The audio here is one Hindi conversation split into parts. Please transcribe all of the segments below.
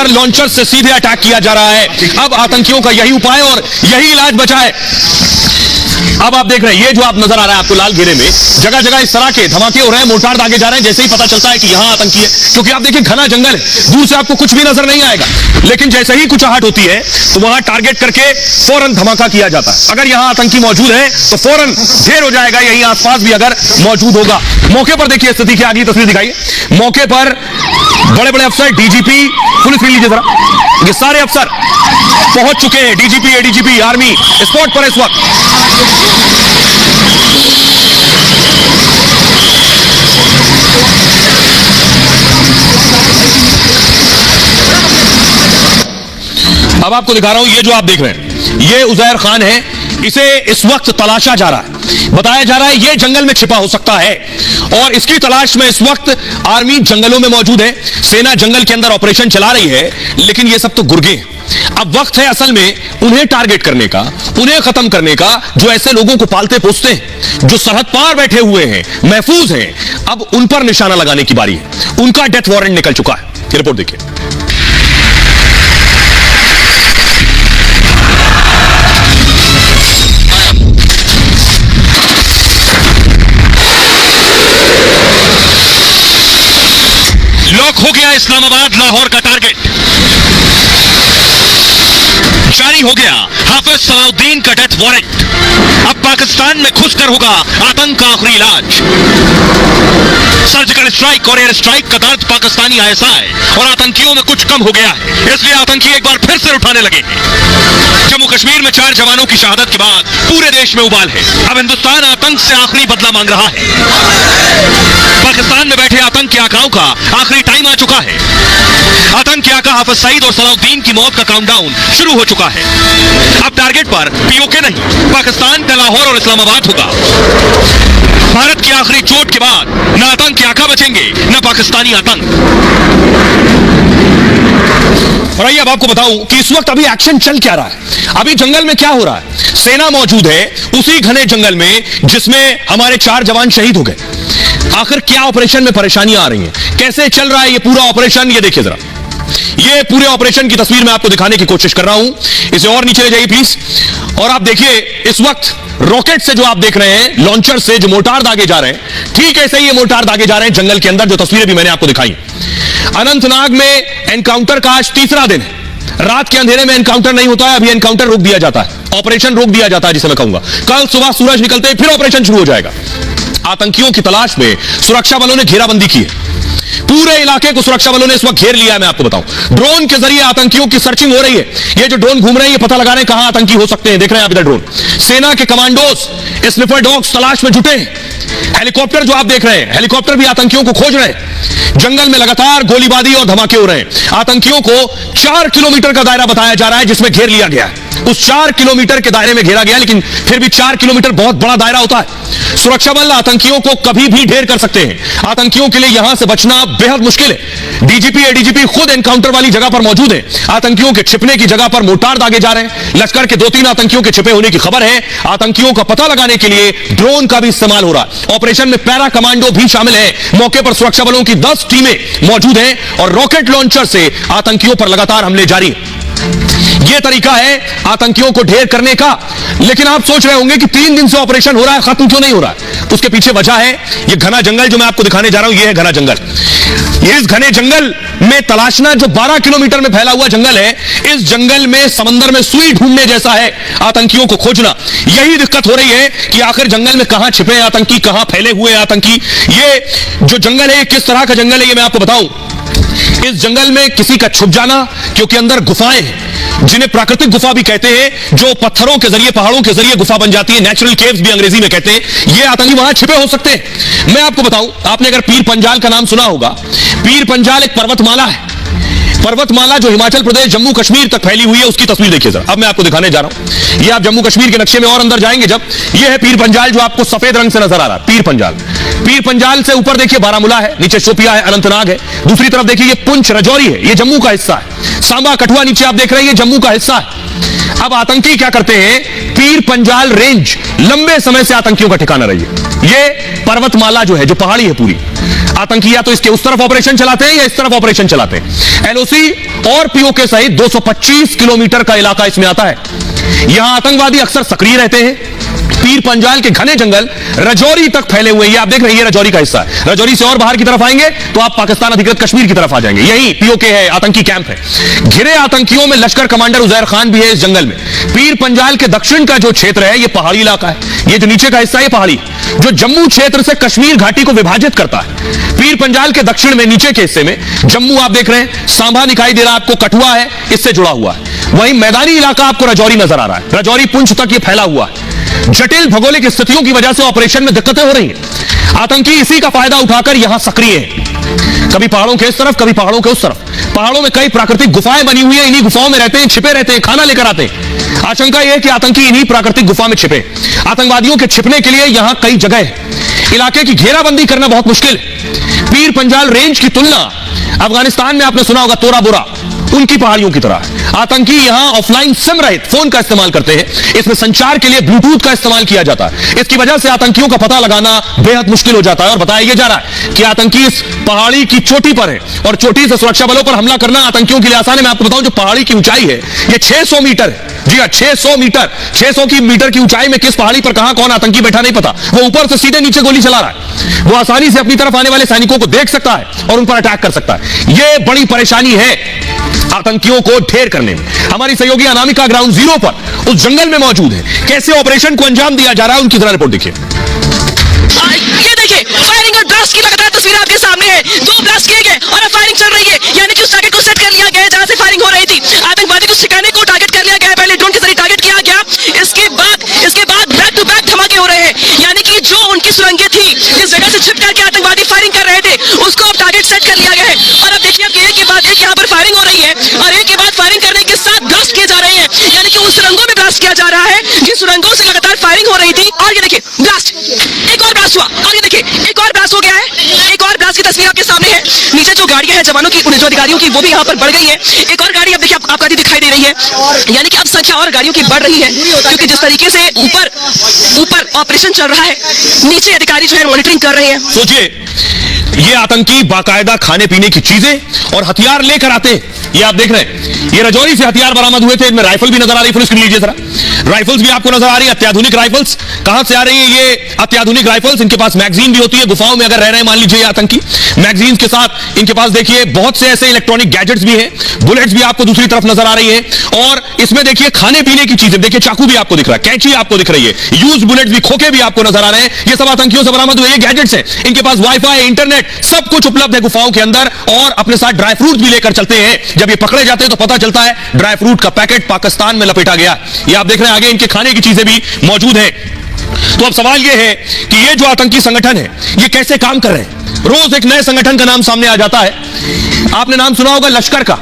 पर लॉन्चर से सीधे अटैक किया जा रहा है। अब आतंकियों का यही उपाय और यही इलाज बचा है। अब आप देख रहे हैं, ये जो आप नजर आ रहा है आपको लाल घेरे में, जगह जगह इस तरह के धमाके हो रहे हैं, मोर्टार दागे जा रहे हैं, जैसे ही पता चलता है कि यहां आतंकी है। क्योंकि आप देखिए घना जंगल है, दूर से आपको कुछ भी नजर नहीं आएगा, लेकिन जैसे ही कुछ आहट होती है तो वहां टारगेट करके फौरन धमाका किया जाता है। अगर यहां आतंकी मौजूद है तो फौरन ढेर हो जाएगा, यहीं आसपास भी अगर मौजूद होगा। मौके पर देखिए स्थिति की आगे तस्वीर दिखाइए। मौके पर बड़े बड़े अफसर, डीजीपी, पुलिस लीजिए जरा, ये सारे अफसर पहुंच चुके हैं। डीजीपी, एडीजीपी, आर्मी स्पॉट पर इस वक्त। अब आपको दिखा रहा हूं, ये जो आप देख रहे हैं ये उजैर खान है, इसे इस वक्त तलाशा जा रहा है। बताया जा रहा है ये जंगल में छिपा हो सकता है और इसकी तलाश में इस वक्त आर्मी जंगलों में मौजूद है, सेना जंगल के अंदर ऑपरेशन चला रही है, लेकिन ये सब तो गुर्गे हैं। अब वक्त है असल में उन्हें टारगेट करने का, उन्हें खत्म करने का, जो ऐसे लोगों को पालते पोसते हैं, जो सरहद पार बैठे हुए हैं, महफूज हैं। अब उन पर निशाना लगाने की बारी है। उनका डेथ वारंट निकल चुका है। ये रिपोर्ट देखिए। लॉक हो गया इस्लामाबाद लाहौर का टारगेट। जारी हो गया हाफिज सलाउद्दीन का डेथ वारंट। अब पाकिस्तान में घुसकर होगा आतंक का आखिरी इलाज। सर्जिकल स्ट्राइक और एयर स्ट्राइक का दर्द पाकिस्तानी आईएसआई और आतंकियों में कुछ कम हो गया है, इसलिए आतंकी एक बार फिर से उठाने लगे हैं। जम्मू कश्मीर में 4 जवानों की शहादत के बाद पूरे देश में उबाल है। अब हिंदुस्तान आतंक से आखिरी बदला मांग रहा है। पाकिस्तान में बैठे आतंक के आकाओं का आखिरी टाइम आ चुका है। आतंक के आका हाफिज सईद और सलाउद्दीन की मौत का काउंटडाउन शुरू हो चुका है। अब टारगेट पर पीओके नहीं, पाकिस्तान का लाहौर और इस्लामाबाद होगा। भारत की आखिरी चोट के बाद न आतंक के आका बचेंगे न पाकिस्तानी आतंक। और आइए अब आपको बताऊं कि इस वक्त अभी एक्शन चल क्या रहा है। अभी जंगल में क्या हो रहा है। सेना मौजूद है उसी घने जंगल में जिसमें हमारे 4 जवान शहीद हो गए। आखिर क्या ऑपरेशन में परेशानियां आ रही हैं, कैसे चल रहा है ये पूरा ऑपरेशन, ये देखिए जरा। ये पूरे ऑपरेशन की तस्वीर मैं आपको दिखाने की कोशिश कर रहा हूं। इसे और नीचे ले जाइए प्लीज। और आप देखिए इस वक्त रॉकेट से जो आप देख रहे हैं, लॉन्चर से जो मोर्टार दागे जा रहे हैं, ठीक ऐसे ही ये मोर्टार दागे जा रहे हैं जंगल के अंदर, जो तस्वीरें भी मैंने आपको दिखाई। अनंतनाग में एनकाउंटर का आज तीसरा दिन है। रात के अंधेरे में एनकाउंटर नहीं होता है, अभी एनकाउंटर रोक दिया जाता है, ऑपरेशन रोक दिया जाता है, जिसे मैं कहूंगा कल सुबह सूरज निकलते ही फिर ऑपरेशन शुरू हो जाएगा। आतंकियों की तलाश में सुरक्षा बलों ने घेराबंदी की है। पूरे इलाके को सुरक्षा बलों ने इस वक्त घेर लिया है। मैं आपको बताऊं, ड्रोन के जरिए आतंकियों की सर्चिंग हो रही है। ये जो ड्रोन घूम रहे हैं ये पता लगा रहे हैं कहां आतंकी हो सकते हैं। देख रहे हैं आप इधर ड्रोन। सेना के कमांडोज स्निफर डॉग्स तलाश में जुटे हैं। हेलीकॉप्टर जो आप देख रहे हैं, हेलीकॉप्टर भी आतंकियों को खोज रहे हैं। जंगल में लगातार गोलीबारी और धमाके हो रहे हैं। आतंकियों को 4 किलोमीटर का दायरा बताया जा रहा है जिसमें घेर लिया गया है। उस 4 किलोमीटर के दायरे में घेरा गया, लेकिन फिर भी 4 किलोमीटर बहुत बड़ा दायरा होता है। सुरक्षा बल आतंकियों को कभी भी ढेर कर सकते हैं। आतंकियों के लिए यहां से बचना बेहद मुश्किल है। डीजीपी, एडीजीपी खुद एनकाउंटर वाली जगह पर मौजूद है। आतंकियों के छिपने की जगह पर मोर्टार दागे जा रहे हैं। लश्कर के 2-3 आतंकियों के छिपे होने की खबर है। आतंकियों का पता लगाने के लिए ड्रोन का भी इस्तेमाल हो रहा है। ऑपरेशन में पैरा कमांडो भी शामिल है। मौके पर सुरक्षा बलों की 10 टीमें मौजूद हैं और रॉकेट लॉन्चर से आतंकियों पर लगातार हमले जारी हैं। यह तरीका है आतंकियों को ढेर करने का। लेकिन आप सोच रहे होंगे कि 3 दिन से ऑपरेशन हो रहा है, खत्म क्यों नहीं हो रहा है। उसके पीछे वजह है यह घना जंगल जो मैं आपको दिखाने जा रहा हूं। यह है घना जंगल। इस घने जंगल में तलाशना, जो 12 किलोमीटर में फैला हुआ जंगल है, इस जंगल में समंदर में सुई ढूंढने जैसा है आतंकियों को खोजना। यही दिक्कत हो रही है कि आखिर जंगल में कहां छिपे आतंकी, कहां फैले हुए आतंकी। ये जो जंगल है किस तरह का जंगल है ये मैं आपको बताऊं। इस जंगल में किसी का छुप जाना, क्योंकि अंदर गुफाएं हैं जिन्हें प्राकृतिक गुफा भी कहते हैं, जो पत्थरों के जरिए, पहाड़ों के जरिए गुफा बन जाती है, नेचुरल केव्स भी अंग्रेजी में कहते हैं। ये आतंकी वहां छिपे हो सकते हैं। मैं आपको बताऊं, आपने अगर पीर पंजाल का नाम सुना होगा। पीर पंजाल एक पर्वतमाला है। पर्वतमाला जो हिमाचल प्रदेश, जम्मू कश्मीर तक फैली हुई है, उसकी तस्वीर देखिए जरा। अब मैं आपको दिखाने जा रहा हूं। ये आप जम्मू कश्मीर के नक्शे में और अंदर जाएंगे जब, ये है पीर पंजाल जो आपको सफेद रंग से नजर आ रहा है। पीर पंजाल, पीर पंजाल से ऊपर देखिए बारामूला है, नीचे शोपिया है, अनंतनाग है। दूसरी तरफ देखिए ये पुंछ राजौरी है, ये जम्मू का हिस्सा है। सांबा कठुआ नीचे आप देख रहे हैं, ये जम्मू का हिस्सा है। अब आतंकी क्या करते हैं, पीर पंजाल रेंज लंबे समय से आतंकियों का ठिकाना रही है। ये पर्वतमाला जो है, जो पहाड़ी है पूरी, आतंकी या तो इसके उस तरफ ऑपरेशन चलाते हैं या इस तरफ ऑपरेशन चलाते हैं। एलओसी और पीओके सहित 225 किलोमीटर का इलाका इसमें आता है। यहां आतंकवादी अक्सर सक्रिय रहते हैं। पीर पंजाल के घने जंगल रजौरी तक फैले हुए, ये आप देख रहे हैं, ये रजौरी का हिस्सा है। रजौरी से और बाहर की तरफ आएंगे तो आप पाकिस्तान अधिकृत कश्मीर की तरफ आ जाएंगे। यही पीओके है, आतंकी कैंप है। घिरे आतंकियों में लश्कर कमांडर उजैर खान भी है इस जंगल में। पीर पंजाल के दक्षिण का जो क्षेत्र है, ये पहाड़ी इलाका है। ये जो नीचे का हिस्सा है, ये पहाड़ी, जो जम्मू क्षेत्र से कश्मीर घाटी को विभाजित करता है। पीर पंजाल के दक्षिण में नीचे के हिस्से में जम्मू आप देख रहे हैं, सांभा दिखाई दे रहा है आपको, कठुआ है, इससे जुड़ा हुआ है। वहीं मैदानी इलाका आपको रजौरी नजर आ रहा है। रजौरी पुंछ तक ये फैला हुआ है। जटिल भौगोलिक स्थितियों की वजह से ऑपरेशन में दिक्कतें हो रही हैं। आतंकी इसी का फायदा उठाकर यहां सक्रिय हैं, कभी पहाड़ों के इस तरफ, कभी पहाड़ों के उस तरफ। पहाड़ों में कई प्राकृतिक गुफाएं बनी हुई हैं, इन्हीं गुफाओं में रहते हैं, छिपे रहते हैं, खाना लेकर आते हैं। आशंका यह है कि आतंकी इन्हीं प्राकृतिक गुफा में छिपे। आतंकवादियों के छिपने के लिए यहां कई जगह है। इलाके की घेराबंदी करना बहुत मुश्किल है। पीर पंजाल रेंज की तुलना अफगानिस्तान में आपने सुना होगा तोरा बोरा, उनकी पहाड़ियों की तरह। आतंकी यहां ऑफलाइन सिम रहित फोन का इस्तेमाल करते हैं। इसमें संचार के लिए ब्लूटूथ का इस्तेमाल किया जाता है। इसकी वजह से आतंकियों का पता लगाना बेहद मुश्किल हो जाता है। और बताया यह जा रहा है कि आतंकी इस पहाड़ी की चोटी पर है और चोटी से सुरक्षा बलों पर हमला करना आतंकियों के लिए आसान है। मैं आपको बताऊं, जो पहाड़ी की ऊंचाई है यह 600 मीटर है। जी हां, 600 मीटर। 600 मीटर की ऊंचाई में किस पहाड़ी पर कहां कौन आतंकी बैठा नहीं पता। वो ऊपर से सीधे नीचे गोली चला रहा है। वो आसानी से अपनी तरफ आने वाले सैनिकों को देख सकता है और उन पर अटैक कर सकता है। यह बड़ी परेशानी है आतंकियों को ढेर करने में। हमारी सहयोगी अनामिका ग्राउंड जीरो पर उस जंगल में मौजूद है। कैसे ऑपरेशन को अंजाम दिया जा रहा है, उनकी जरा रिपोर्ट देखिए। ये देखिए, फायरिंग और ब्लास्ट की लगातार तस्वीर आपके सामने है। 2 ब्लास्ट किए गए और अब फायरिंग चल रही है, यानी कि उस टारगेट को सेट कर लिया गया है जहां से फायरिंग हो रही थी। आतंकवादी को ठिकाने को टारगेट कर लिया गया है, पहले ड्रोन के जरिए टारगेट किया गया। इसके बाद बैक टू बैक धमाके हो रहे हैं, यानी कि जो उनकी सुरंगें थी, जिस जगह से छिप करके आतंकवादी फायरिंग कर रहे थे, उसको अब टारगेट सेट कर लिया गया है। और अब देखिए, अब एक के बाद एक यहाँ पर फायरिंग हो रही है और एक के बाद फायरिंग करने के साथ ब्लास्ट किए जा रहे हैं, यानी कि उन सुरंगों में ब्लास्ट किया जा रहा है जिन सुरंगों से लगातार फायरिंग हो रही थी। और ये देखिए ब्लास्ट, एक और ब्लास्ट हुआ और ये देखिए एक और ब्लास्ट हो गया है। एक और ब्लास्ट की तस्वीर आपके सामने है। नीचे जो गाड़ियां हैं जवानों की, जो अधिकारियों की, वो भी यहाँ पर बढ़ गई है। एक और गाड़ी अब देखिए आपको आती दिखाई दे रही है, यानी कि अब संख्या और गाड़ियों की बढ़ रही है, क्योंकि जिस तरीके से ऊपर ऑपरेशन चल रहा है, नीचे अधिकारी जो है मॉनिटरिंग कर रहे हैं। सोचिए, ये आतंकी बाकायदा खाने पीने की चीजें और हथियार लेकर आते हैं। ये आप देख रहे हैं, ये रजौरी से हथियार बरामद हुए थे। इनमें राइफल भी नजर आ रही है, पुलिस के लीजिए जरा। राइफल्स भी आपको नजर आ रही है, अत्याधुनिक राइफल्स। कहां से आ रही है ये अत्याधुनिक राइफल्स? इनके पास मैगजीन भी होती है। गुफाओं में अगर रह रहे हैं मान लीजिए ये आतंकी, मैगजीन के साथ इनके पास देखिए बहुत से ऐसे इलेक्ट्रॉनिक गैजेट्स भी हैं। बुलेट्स भी आपको दूसरी तरफ नजर आ रही है। और इसमें देखिए खाने पीने की चीजें, देखिए चाकू भी आपको दिख रहा है, कैंची आपको दिख रही है, यूज्ड बुलेट्स भी, खोखे भी आपको नजर आ रहे हैं। ये सब आतंकियों से बरामद हुए गैजेट्स हैं। इनके पास वाईफाई, इंटरनेट, सब कुछ उपलब्ध है गुफाओं के अंदर। और अपने साथ ड्राई फ्रूट भी लेकर चलते हैं। जब ये पकड़े जाते हैं तो पता चलता है ड्राई फ्रूट का पैकेट पाकिस्तान में लपेटा गया। ये आप देख रहे हैं, आगे इनके खाने की चीजें भी मौजूद है। तो अब सवाल यह है कि ये जो आतंकी संगठन है, ये कैसे काम कर रहे हैं? रोज एक नए संगठन का नाम सामने आ जाता है। आपने नाम सुना होगा लश्कर का,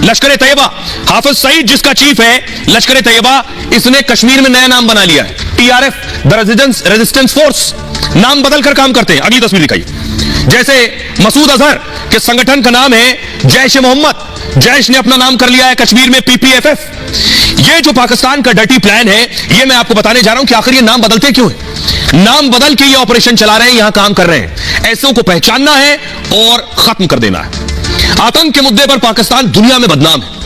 लश्कर ए तैयबा। हाफिज सईद जिसका चीफ है, लश्कर ए तैयबा, इसने कश्मीर में नया नाम बना लिया है, TRF, द रेजिस्टेंस फोर्स। नाम बदलकर काम करते हैं। अगली तस्वीर दिखाइए। जैसे मसूद अजहर के संगठन का नाम है जैश ए मोहम्मद, जैश ने अपना नाम कर लिया है कश्मीर में PPFF। ये जो पाकिस्तान का डर्टी प्लान है, ये मैं आपको बताने जा रहा हूं कि आखिर ये नाम बदलते क्यों है। नाम बदल के ये ऑपरेशन चला रहे हैं, यहां काम कर रहे हैं। ऐसों को पहचानना है और खत्म कर देना है। आतंक के मुद्दे पर पाकिस्तान दुनिया में बदनाम है।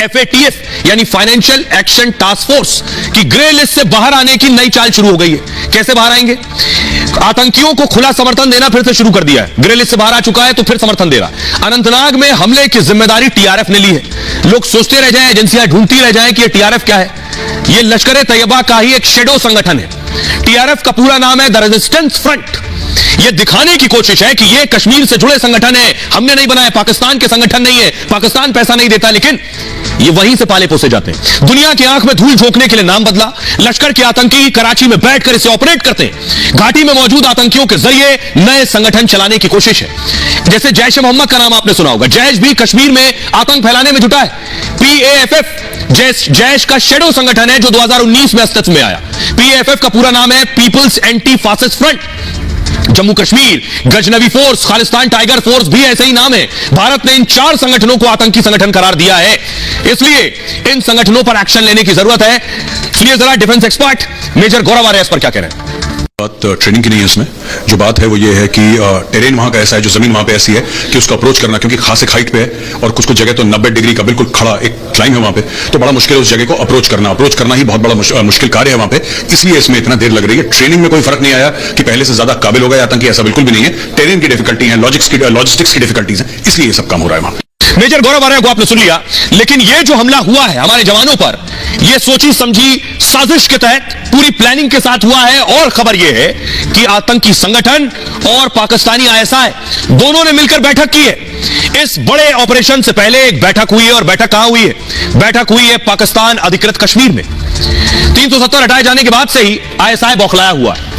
FATF यानी फाइनेंशियल एक्शन टास्क फोर्स की ग्रे लिस्ट से बाहर आने की नई चाल शुरू हो गई है। कैसे बाहर आएंगे? आतंकियों को खुला समर्थन देना फिर से शुरू कर दिया है। ग्रे लिस्ट से बाहर आ चुका है तो फिर समर्थन दे रहा। अनंतनाग में हमले की जिम्मेदारी TRF ने ली है। लोग सोचते रह जाएं, एजेंसियां ढूंढती रह जाएं कि ये TRF क्या है। ये लश्कर ए तैयबा का ही एक शेडो संगठन है। TRF का पूरा नाम है द रेजिस्टेंस फ्रंट। यह दिखाने की कोशिश है कि यह कश्मीर से जुड़े संगठन है, हमने नहीं बनाया, पाकिस्तान के संगठन नहीं है, पाकिस्तान पैसा नहीं देता, लेकिन ये वहीं से पाले पोसे जाते हैं। दुनिया की आंख में धूल झोंकने के लिए नाम बदला। लश्कर के आतंकी कराची में बैठकर इसे ऑपरेट करते हैं। घाटी में मौजूद आतंकियों के जरिए नए संगठन चलाने की कोशिश है। जैसे जैश ए मोहम्मद का नाम आपने सुना होगा, जैश भी कश्मीर में आतंक फैलाने में जुटा है। PAFF जैश का शेडो संगठन है जो 2019 में अस्तित्व में आया। PAFF का पूरा नाम है People's Anti Fascist Front. Jammu Kashmir Ghaznavi force, Khalistan tiger force भी ऐसे ही नाम है। भारत ने इन 4 संगठनों को आतंकी संगठन करार दिया है, इसलिए इन संगठनों पर एक्शन लेने की जरूरत है। इसलिए जरा डिफेंस एक्सपर्ट मेजर गौरव आर्य इस पर क्या कह रहे हैं। बात ट्रेनिंग की नहीं है इसमें। जो बात है वो ये है कि टेरेन वहाँ का ऐसा है, जो जमीन वहाँ पे ऐसी है कि उसको अप्रोच करना, क्योंकि खास एक हाइट पे है और कुछ कुछ जगह तो 90 डिग्री का बिल्कुल खड़ा एक क्लाइंब है वहाँ पे, तो बड़ा मुश्किल है उस जगह को अप्रोच करना ही बहुत बड़ा मुश्किल कार्य है वहाँ पे, इसलिए इसमें इतना देर लग रही है। ट्रेनिंग में कोई फर्क नहीं आया कि पहले से ज्यादा काबिल हो गए आतंकी, ऐसा बिल्कुल भी नहीं है। टेरेन की डिफिकल्टी है, लॉजिस्टिक्स की डिफिकल्टीज है, इसलिए ये सब काम हो रहा है वहाँ। मेजर गौरव आर्या को आपने सुन लिया, लेकिन यह जो हमला हुआ है हमारे जवानों पर, यह सोची समझी साजिश के तहत पूरी प्लानिंग के साथ हुआ है। और खबर यह है कि आतंकी संगठन और पाकिस्तानी आईएसआई दोनों ने मिलकर बैठक की है। इस बड़े ऑपरेशन से पहले एक बैठक हुई है, और बैठक कहां हुई है? बैठक हुई है पाकिस्तान अधिकृत कश्मीर में। 370 हटाए जाने के बाद से ही आईएसआई बौखलाया हुआ है।